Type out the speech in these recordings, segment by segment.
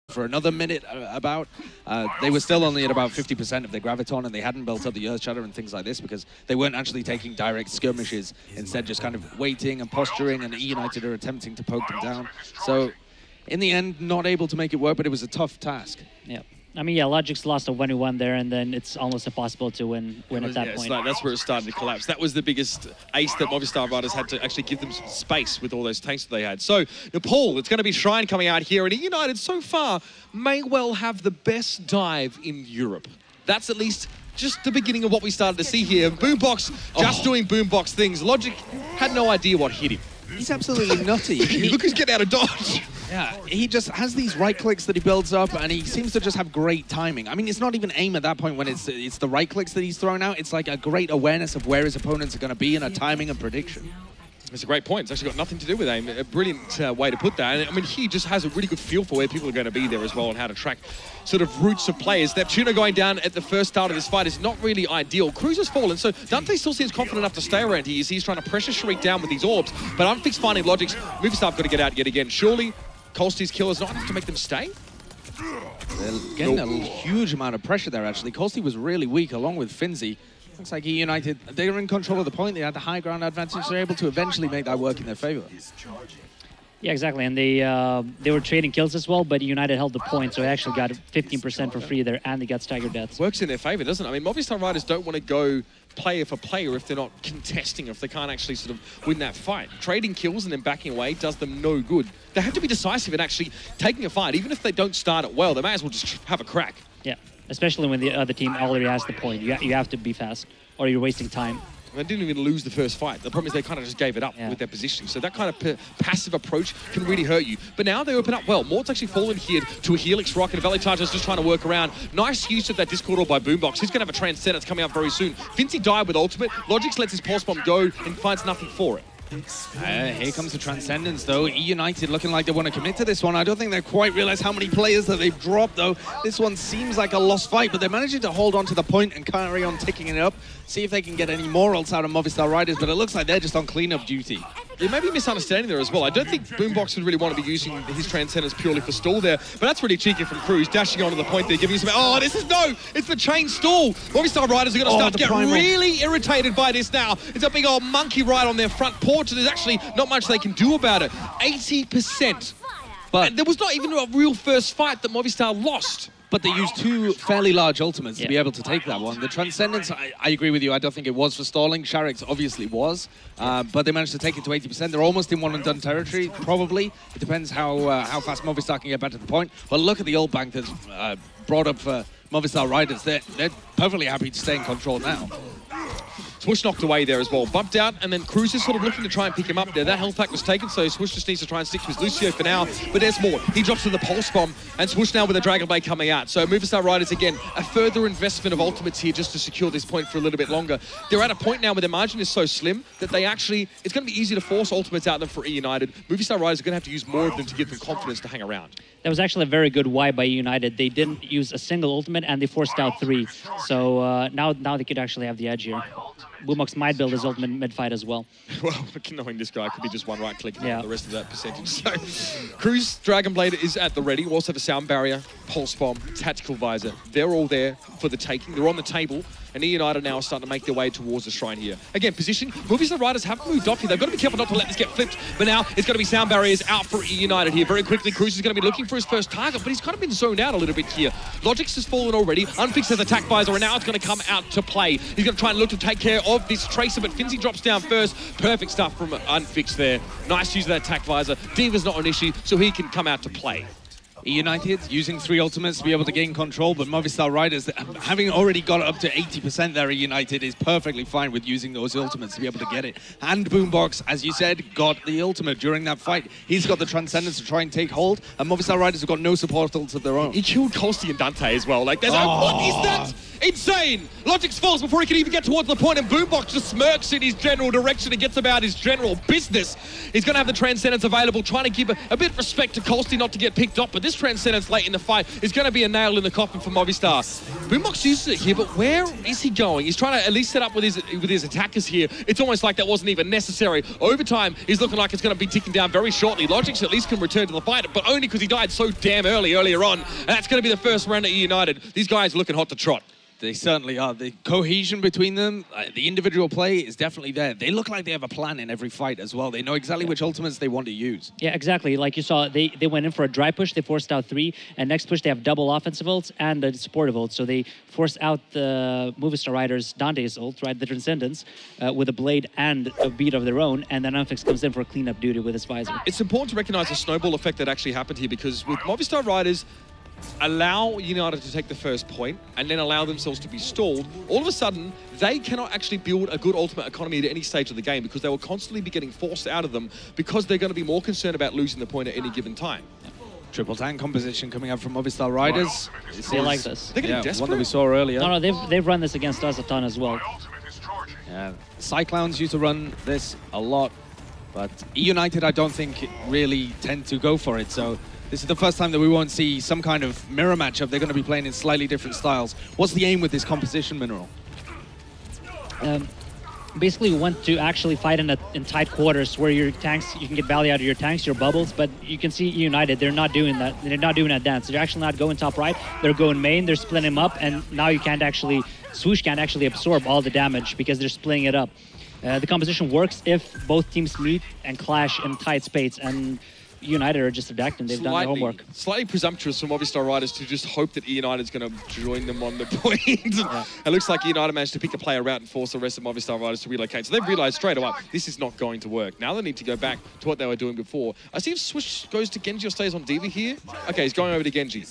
for another minute about. They were still only at about 50% of their graviton, and they hadn't built up the Earth Shatter and things like this because they weren't actually taking direct skirmishes, instead just kind of waiting and posturing, and eUnited are attempting to poke them down. So in the end, not able to make it work, but it was a tough task. Yeah. I mean, yeah, Logix lost a 1v1 there, and then it's almost impossible to win at that point. Like, that's where it started to collapse. That was the biggest ace that Movistar Riders had to actually give them some space with all those tanks that they had. So, Nepal, it's going to be Shrine coming out here, and eUnited so far may well have the best dive in Europe. That's at least just the beginning of what we started to see here. Boombox just doing Boombox things. Logix had no idea what hit him. He's absolutely nutty. Look who's getting out of dodge. Yeah, he just has these right clicks that he builds up, and he seems to just have great timing. I mean, it's not even aim at that point when it's the right clicks that he's throwing out. It's like a great awareness of where his opponents are going to be and a timing and prediction. It's a great point. It's actually got nothing to do with aim. A brilliant way to put that. And I mean, he just has a really good feel for where people are going to be there as well and how to track sort of routes of players. neptuNo going down at the first start of this fight is not really ideal. Kruise has fallen, so Dante still seems confident enough to stay around here. He's trying to pressure sharyk down with these orbs, but uNFixed finding Logix. Movistar got to get out yet again. Surely Kolsti's kill is not enough to make them stay? They're getting a huge amount of pressure there, actually. Kolsti was really weak, along with Finnsi. Looks like eUnited, they were in control of the point. They had the high ground advantage. They're able to eventually make that work in their favor. Yeah, exactly. And they were trading kills as well, but eUnited held the point, so they actually got 15% for free there, and they got staggered deaths. Works in their favor, doesn't it? I mean, Movistar Riders don't want to go player for player if they're not contesting, if they can't actually sort of win that fight. Trading kills and then backing away does them no good. They have to be decisive in actually taking a fight. Even if they don't start it well, they may as well just have a crack. Yeah, especially when the other team already has the point. You have to be fast, or you're wasting time. They didn't even lose the first fight. The problem is they kind of just gave it up with their position. So that kind of passive approach can really hurt you. But now they open up well. Morte's actually fallen here to a Helix Rock, and vallutaja is just trying to work around. Nice use of that Discord orb by Boombox. He's going to have a Transcendence coming up very soon. Finnsi died with ultimate. Logix lets his pulse bomb go and finds nothing for it. Here comes the Transcendence, though. eUnited looking like they want to commit to this one. I don't think they quite realize how many players that they've dropped, though. This one seems like a lost fight, but they're managing to hold on to the point and carry on ticking it up. See if they can get any more ults out of Movistar Riders, but it looks like they're just on cleanup duty. There may be a misunderstanding there as well. I don't think Boombox would really want to be using his Transcendence purely for stall there, but that's really cheeky from Kruise, dashing onto the point there, giving you some... Oh, this is no! It's the chain stall! Movistar Riders are going to start to get really irritated by this now. It's a big old monkey right on their front porch, and there's actually not much they can do about it. 80%. But there was not even a real first fight that Movistar lost. But they used two fairly large ultimates to be able to take that one. The Transcendence, I agree with you, I don't think it was for stalling. Sharyk's obviously was, but they managed to take it to 80%. They're almost in one-and-done territory, probably. It depends how fast Movistar can get back to the point. But look at the ult bank that's brought up for Movistar Riders. They're perfectly happy to stay in control now. SWoosH knocked away there as well. Bumped out, and then Kruise is sort of looking to try and pick him up there. That health pack was taken, so SWoosH just needs to try and stick to his Lucio for now. But there's more. He drops to the Pulse Bomb, and SWoosH now with a Dragon Blade coming out. So Movistar Riders, again, a further investment of ultimates here just to secure this point for a little bit longer. They're at a point now where their margin is so slim that they actually... It's going to be easy to force ultimates out of them for eUnited. Movistar Riders are going to have to use more of them to give them confidence to hang around. That was actually a very good Y by eUnited. They didn't use a single ultimate, and they forced out 3. So now they could actually have the edge here. Boombox might build his ultimate mid-fight as well. Well, knowing this guy, could be just one right click and the rest of that percentage. So, Kruise, Dragon Blade is at the ready. We also have a Sound Barrier, Pulse Bomb, Tactical Visor. They're all there for the taking. They're on the table, and eUnited now are starting to make their way towards the shrine here. Again, position. Movistar Riders have moved off here. They've got to be careful not to let this get flipped, but now it's going to be Sound Barriers out for eUnited here. Very quickly, Kruise is going to be looking for his first target, but he's kind of been zoned out a little bit here. Logix has fallen already. uNFixed has Attack Visor, and now it's going to come out to play. He's going to try and look to take care of this Tracer, but Finnsi drops down first. Perfect stuff from uNFixed there. Nice use of that Attack Visor. D.Va's not an issue, so he can come out to play. eUnited using 3 ultimates to be able to gain control, but Movistar Riders, having already got up to 80% there, eUnited is perfectly fine with using those ultimates to be able to get it. And Boombox, as you said, got the ultimate during that fight. He's got the Transcendence to try and take hold, and Movistar Riders have got no support ults of their own. He killed Kolsti and Dante as well. Like, there's what is that? Insane! Logix falls before he can even get towards the point, and Boombox just smirks in his general direction and gets about his general business. He's going to have the Transcendence available, trying to give a bit of respect to Kolsti not to get picked up, but this Transcendence late in the fight is going to be a nail in the coffin for Movistar. Boombox uses it here, but where is he going? He's trying to at least set up with his attackers here. It's almost like that wasn't even necessary. Overtime is looking like it's going to be ticking down very shortly. Logix at least can return to the fight, but only because he died so damn earlier on. And that's going to be the first round at eUnited. These guys are looking hot to trot. They certainly are. The cohesion between them, the individual play is definitely there. They look like they have a plan in every fight as well. They know exactly which ultimates they want to use. Yeah, exactly. Like you saw, they went in for a dry push. They forced out 3. And next push, they have double offensive ults and a supportive ult. So they forced out the Movistar Riders' Dante's ult, right, the Transcendence, with a blade and a beat of their own. And then uNFixed comes in for cleanup duty with his visor. It's important to recognize the snowball effect that actually happened here, because with Movistar Riders, allow United to take the first point and then allow themselves to be stalled, all of a sudden, they cannot actually build a good ultimate economy at any stage of the game, because they will constantly be getting forced out of them because they're going to be more concerned about losing the point at any given time. Triple tank composition coming up from Movistar Riders. They like this. They're getting desperate. One that we saw earlier. No, they've run this against us a ton as well. Yeah, Cyclowns used to run this a lot, but eUnited I don't think really tend to go for it, so this is the first time that we won't see some kind of mirror matchup. They're going to be playing in slightly different styles. What's the aim with this composition, Mineral? Basically, we want to actually fight in tight quarters where your tanks, you can get value out of your tanks, your bubbles, but you can see eUnited, they're not doing that. They're not doing that dance. They're actually not going top right. They're going main, they're splitting them up, and now you can't actually, CWoosH can't actually absorb all the damage because they're splitting it up. The composition works if both teams meet and clash in tight space, and eUnited are just adapting. They've done their homework. Slightly presumptuous from Movistar Riders to just hope that eUnited is going to join them on the point. Yeah. It looks like eUnited managed to pick a player out and force the rest of Movistar Riders to relocate. So they've realized straight away, this is not going to work. Now they need to go back to what they were doing before. I see if CWoosH goes to Genji or stays on Diva here. Okay, he's going over to Genji.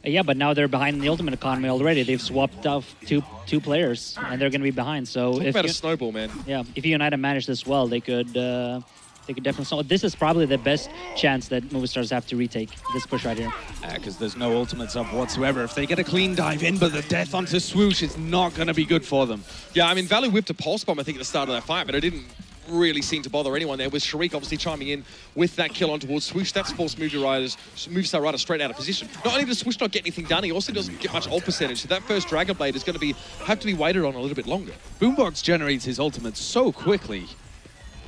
Yeah, but now they're behind in the ultimate economy already. They've swapped off two players, and they're going to be behind. So talk about a snowball, man. Yeah, if eUnited manage this well, they could definitely. So this is probably the best chance that Movistars have to retake this push right here. Because there's no ultimates up whatsoever. If they get a clean dive in, but the death onto CWoosH is not going to be good for them. Yeah, I mean, Valley whipped a pulse bomb, I think, at the start of that fight, but it didn't really seem to bother anyone there, with sharyk obviously chiming in with that kill on towards CWoosH. That's forced Movistar Riders straight out of position. Not only does CWoosH not get anything done, he also doesn't get much ult percentage, so that first Dragon Blade is going to have to be waited on a little bit longer. Boombox generates his ultimate so quickly.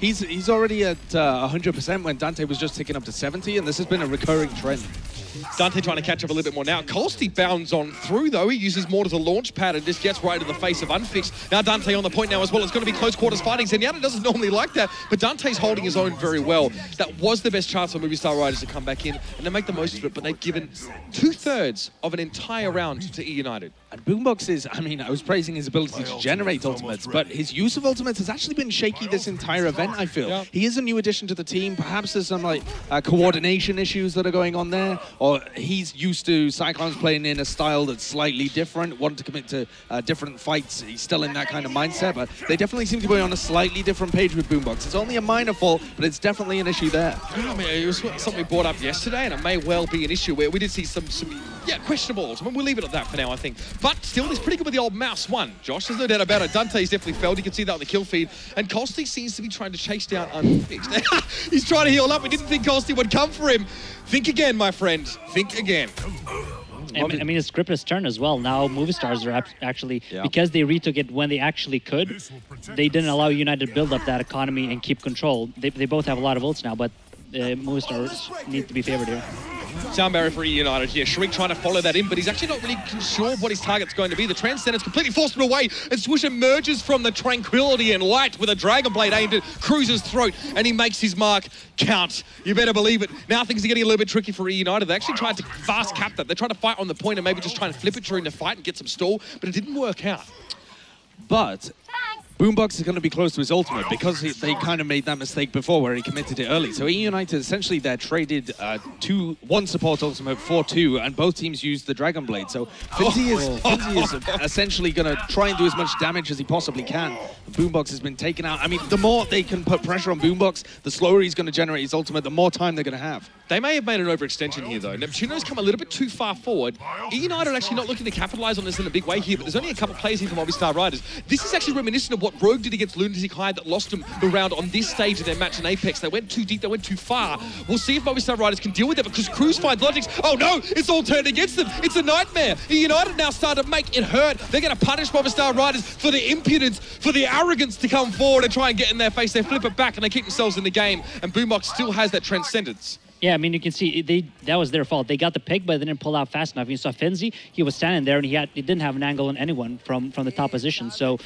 He's already at 100% when Dante was just ticking up to 70, and this has been a recurring trend. Dante trying to catch up a little bit more now. Kolsti bounds on through, though. He uses Morte as a launch pad and just gets right in the face of uNFixed. Now Dante on the point now as well. It's going to be close quarters fighting. Zenyatta doesn't normally like that, but Dante's holding his own very well. That was the best chance for Movistar Riders to come back in and to make the most of it, but they've given 2/3 of an entire round to eUnited. And Boombox is, I mean, I was praising his ability to generate ultimates, but his use of ultimates has actually been shaky this entire event, I feel. Yeah. He is a new addition to the team. Perhaps there's some like coordination issues that are going on there, or he's used to Cyclowns playing in a style that's slightly different, wanting to commit to different fights. He's still in that kind of mindset, but they definitely seem to be on a slightly different page with Boombox. It's only a minor fault, but it's definitely an issue there. I mean, it was something we brought up yesterday, and it may well be an issue where we did see some questionables. I mean, we'll leave it at that for now, I think. But still, he's pretty good with the old mouse one. Josh, there's no doubt about it. Dante's definitely failed. You can see that on the kill feed. And Kolsti seems to be trying to chase down uNFixed. He's trying to heal up. We didn't think Kolsti would come for him. Think again, my friend. Think again. I mean, it's Gripper's turn as well. Now Movistars are actually, because they retook it when they actually could, they didn't allow United to build up that economy and keep control. They both have a lot of ults now, but Movistars need to be favored here. Sound barrier for eUnited here. sharyk trying to follow that in, but he's actually not really sure what his target's going to be. The Transcendence completely forced him away, and CWoosH emerges from the tranquility and light with a Dragon Blade aimed at Kruise's throat, and he makes his mark count. You better believe it. Now things are getting a little bit tricky for eUnited. They actually tried to fast cap that. They tried to fight on the point and maybe just try and flip it during the fight and get some stall, but it didn't work out. But Boombox is going to be close to his ultimate because they kind of made that mistake before where he committed it early. So eUnited, essentially, they're traded one support ultimate for 2, and both teams used the Dragon Blade. So Finnsi is essentially going to try and do as much damage as he possibly can. Boombox has been taken out. I mean, the more they can put pressure on Boombox, the slower he's going to generate his ultimate, the more time they're going to have. They may have made an overextension here, though. neptuNo's come a little bit too far forward. eUnited are actually not looking to capitalize on this in a big way here, but there's only a couple players here from Movistar Riders. This is actually reminiscent of what Rogue did against Lunatic High that lost them the round on this stage of their match in Apex. They went too deep, they went too far. We'll see if Movistar Riders can deal with it, because Kruise finds Logix. Oh no, it's all turned against them. It's a nightmare. eUnited now start to make it hurt. They're going to punish Movistar Riders for the impudence, for the arrogance to come forward and try and get in their face. They flip it back and they keep themselves in the game, and Boombox still has that transcendence. Yeah, I mean, you can see that was their fault. They got the pick, but they didn't pull out fast enough. You saw Finnsi, he was standing there, and he didn't have an angle on anyone from the top position. So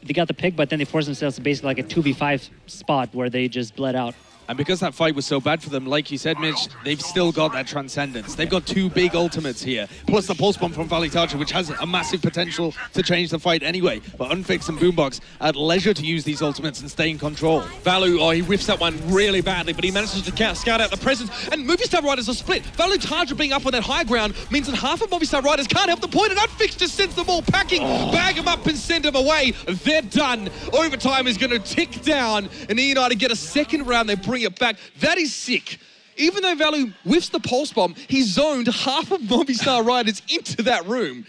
they got the pick, but then they forced themselves to basically like a 2v5 spot where they just bled out. And because that fight was so bad for them, like you said, Mitch, they've still got that transcendence. They've got 2 big ultimates here, plus the pulse bomb from vallutaja, which has a massive potential to change the fight anyway. But uNFixed and Boombox at leisure to use these ultimates and stay in control. Valu, he whiffs that one really badly, but he manages to scout out the presence. And Movistar Riders are split. vallutaja being up on that high ground means that half of Movistar Riders can't help the point, and uNFixed just sends them all packing, bag them up and send them away. They're done. Overtime is going to tick down, and eUnited get a second round. They bring it back. That is sick. Even though Valu whiffs the pulse bomb, he zoned half of Movistar Riders into that room.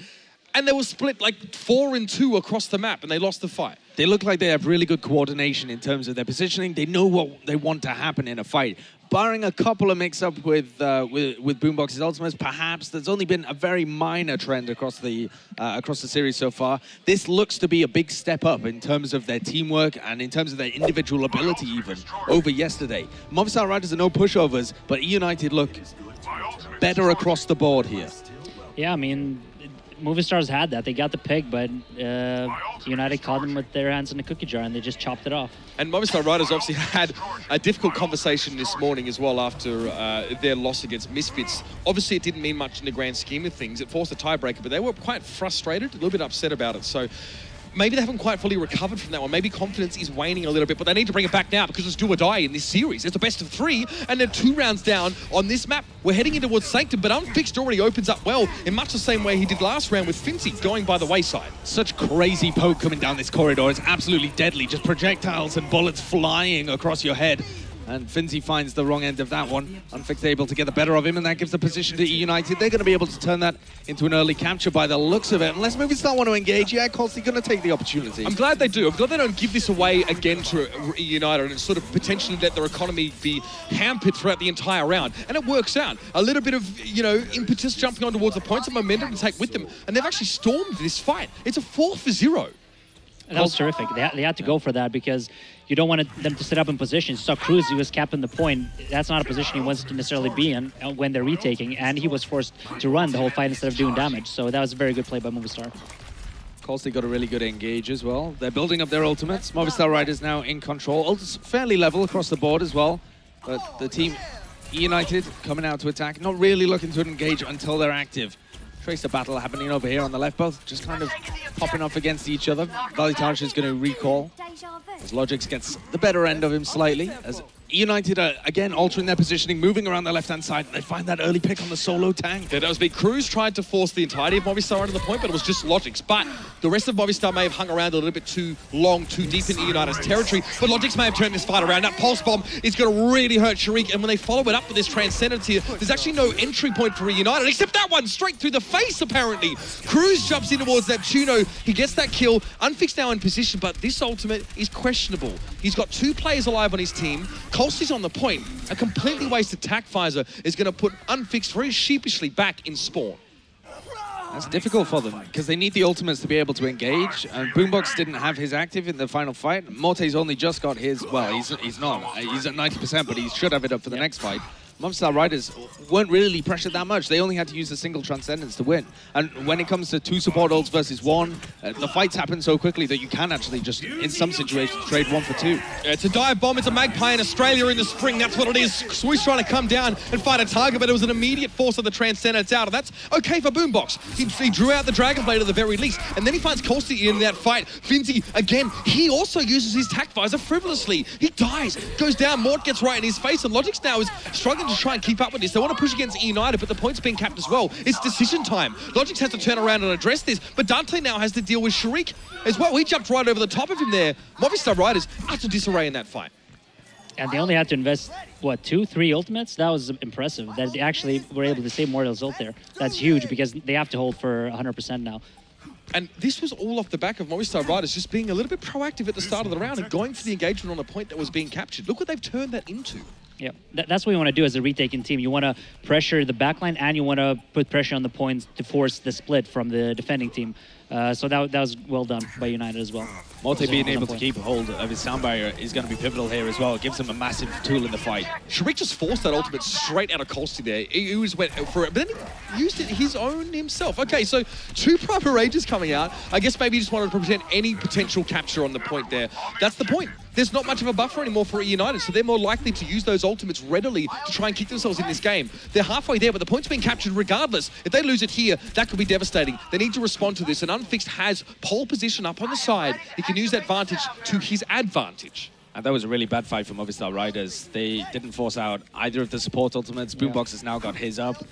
And they were split like 4 and 2 across the map, and they lost the fight. They look like they have really good coordination in terms of their positioning. They know what they want to happen in a fight. Barring a couple of mix-up with Boombox's ultimates, perhaps there's only been a very minor trend across the series so far. This looks to be a big step up in terms of their teamwork and in terms of their individual ability even over yesterday. Movistar Riders are no pushovers, but eUnited look better across the board here. Yeah, I mean, Movistar's had that. They got the pick, but United caught them with their hands in a cookie jar, and they just chopped it off. And Movistar Riders obviously had a difficult conversation this morning as well after their loss against Misfits. Obviously, it didn't mean much in the grand scheme of things. It forced a tiebreaker, but they were quite frustrated, a little bit upset about it. So maybe they haven't quite fully recovered from that one. Maybe confidence is waning a little bit, but they need to bring it back now because it's do or die in this series. It's the best of 3, and they're 2 rounds down on this map. We're heading in towards Sanctum, but uNFixed already opens up well in much the same way he did last round with Finnsi going by the wayside. Such crazy poke coming down this corridor. It's absolutely deadly. Just projectiles and bullets flying across your head. And Finnsi finds the wrong end of that one. uNFixed able to get the better of him, and that gives the position to eUnited. They're going to be able to turn that into an early capture by the looks of it. Unless Movistar want to engage, yeah, Kolsti going to take the opportunity. I'm glad they do. I'm glad they don't give this away again to eUnited and sort of potentially let their economy be hampered throughout the entire round. And it works out. A little bit of, impetus jumping on towards the points of momentum to take with them. And they've actually stormed this fight. It's a 4-0. And that was terrific. They had to go for that because you don't want them to sit up in position. So Kruise, he was capping the point. That's not a position he wants to necessarily be in when they're retaking, and he was forced to run the whole fight instead of doing damage. So that was a very good play by Movistar. Kolsti got a really good engage as well. They're building up their ultimates. Movistar Riders now in control. It's fairly level across the board as well. But the team eUnited coming out to attack, not really looking to engage until they're active. Trace the battle happening over here on the left, both just kind of popping off against each other. vallutaja is going to recall as Logix gets the better end of him slightly, as eUnited are again altering their positioning, moving around the left-hand side. They find that early pick on the solo tank. Yeah, that was big. Kruise tried to force the entirety of Movistar onto the point, but it was just Logix. But the rest of Movistar may have hung around a little bit too long, too deep in eUnited's territory. But Logix may have turned this fight around. That pulse bomb is going to really hurt sharyk. And when they follow it up with this transcendence here, there's actually no entry point for eUnited, except that one straight through the face, apparently. Kruise jumps in towards neptuNo. He gets that kill. uNFixed now in position, but this ultimate is questionable. He's got 2 players alive on his team. Kolsti's on the point. A completely wasted tack visor is going to put uNFixed very sheepishly back in spawn. That's difficult for them because they need the ultimates to be able to engage. And Boombox didn't have his active in the final fight. Morte's only just got his. Well, he's not. He's at 90%, but he should have it up for the next fight. Movistar Riders weren't really pressured that much. They only had to use a single Transcendence to win. And when it comes to 2 support ults versus 1, the fights happen so quickly that you can actually just, in some situations, trade 1 for 2. Yeah, it's a dive bomb. It's a Magpie in Australia in the spring. That's what it is. CWoosH trying to come down and fight a target, but it was an immediate force of the Transcendence out. And that's okay for Boombox. He drew out the Dragon Blade at the very least. And then he finds Kolsti in that fight. Finnsi, again, he also uses his tack visor frivolously. He dies, goes down. Morte gets right in his face. And Logix now is struggling to try and keep up with this. They want to push against eUnited, but the point's being capped as well. It's decision time. Logix has to turn around and address this, but Dante now has to deal with sharyk as well. He jumped right over the top of him there. Movistar Riders utter disarray in that fight. And they only had to invest, what, 2-3 ultimates? That was impressive. That they actually were able to save Morte's ult there. That's huge because they have to hold for 100% now. And this was all off the back of Movistar Riders just being a little bit proactive at the start of the round and going for the engagement on a point that was being captured. Look what they've turned that into. Yeah, that's what you want to do as a retaking team. You want to pressure the backline and you want to put pressure on the points to force the split from the defending team. So that was well done by United as well. Morte being able to keep hold of his sound barrier is going to be pivotal here as well. It gives him a massive tool in the fight. sharyk just forced that ultimate straight out of Kolsti there. He was went for it, but then he used it his own himself. Okay, so 2 Primal Rages coming out. I guess maybe he just wanted to prevent any potential capture on the point there. That's the point. There's not much of a buffer anymore for eUnited, so they're more likely to use those ultimates readily to try and keep themselves in this game. They're halfway there, but the point's being captured regardless. If they lose it here, that could be devastating. They need to respond to this, and uNFixed has pole position up on the side. He can use that advantage to his advantage. And that was a really bad fight for Movistar Riders. They didn't force out either of the support ultimates. Boombox has now got his up.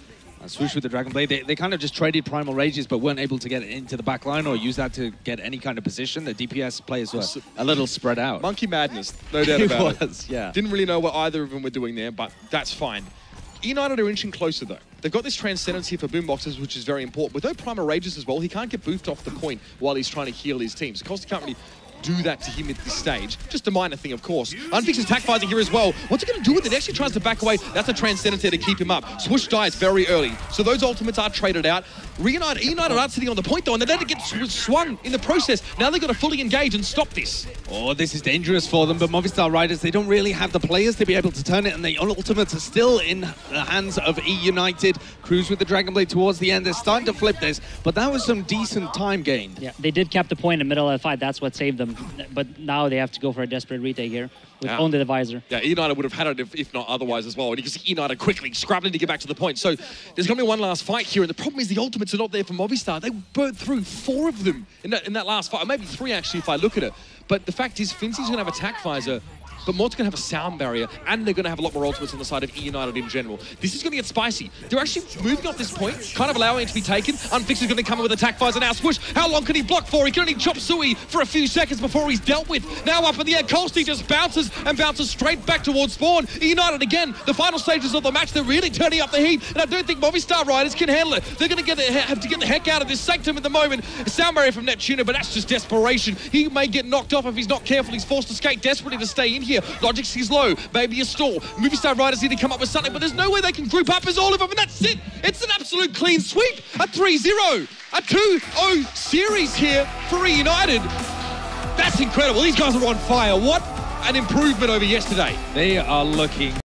CWoosH with the Dragon Blade. They kind of just traded Primal Rages, but weren't able to get into the back line or use that to get any kind of position. The DPS players were a little spread out. Monkey madness, no doubt about it. Yeah. Didn't really know what either of them were doing there, but that's fine. eUnited are inching closer, though. They've got this Transcendence here for Boomboxes, which is very important. With no Primal Rages as well, he can't get boofed off the point while he's trying to heal his team. So Kolsti can't really do that to him at this stage. Just a minor thing, of course. uNFixed is attack vising here as well. What's he going to do with it? He actually tries to back away. That's a Transcendence there to keep him up. CWoosH dies very early. So those ultimates are traded out. eUnited aren't sitting on the point, though, and they let it get swung in the process. Now they've got to fully engage and stop this. Oh, this is dangerous for them, but Movistar Riders, they don't really have the players to be able to turn it, and the ultimates are still in the hands of eUnited. Kruise with the Dragon Blade towards the end. They're starting to flip this, but that was some decent time gained. Yeah, they did cap the point in the middle of the fight. That's what saved them. But now they have to go for a desperate retake here with only the visor. Yeah, eUnited would have had it if not otherwise as well. And you can see eUnited quickly scrabbling to get back to the point. So there's going to be one last fight here, and the problem is the ultimates are not there for Movistar. They burnt through 4 of them in that last fight, or maybe 3 actually if I look at it. But the fact is, Finnsi's going to have attack visor, but Morte's going to have a sound barrier, and they're going to have a lot more ultimates on the side of eUnited in general. This is going to get spicy. They're actually moving off this point, kind of allowing it to be taken. uNFixed is going to come in with attack visor now. CWoosH, how long can he block for? He can only chop Sui for a few seconds before he's dealt with. Now up in the air, Kolsti just bounces and bounces straight back towards spawn. eUnited again, the final stages of the match, they're really turning up the heat, and I don't think Movistar Riders can handle it. They're going to have to get the heck out of this sanctum at the moment. A sound barrier from neptuNo, but that's just desperation. He may get knocked off if he's not careful. He's forced to skate desperately to stay in here. Logix is low, maybe a stall. Movistar Riders need to come up with something, but there's no way they can group up as all of them, and that's it. It's an absolute clean sweep. A 3-0, a 2-0 series here for eUnited. That's incredible. These guys are on fire. What an improvement over yesterday. They are looking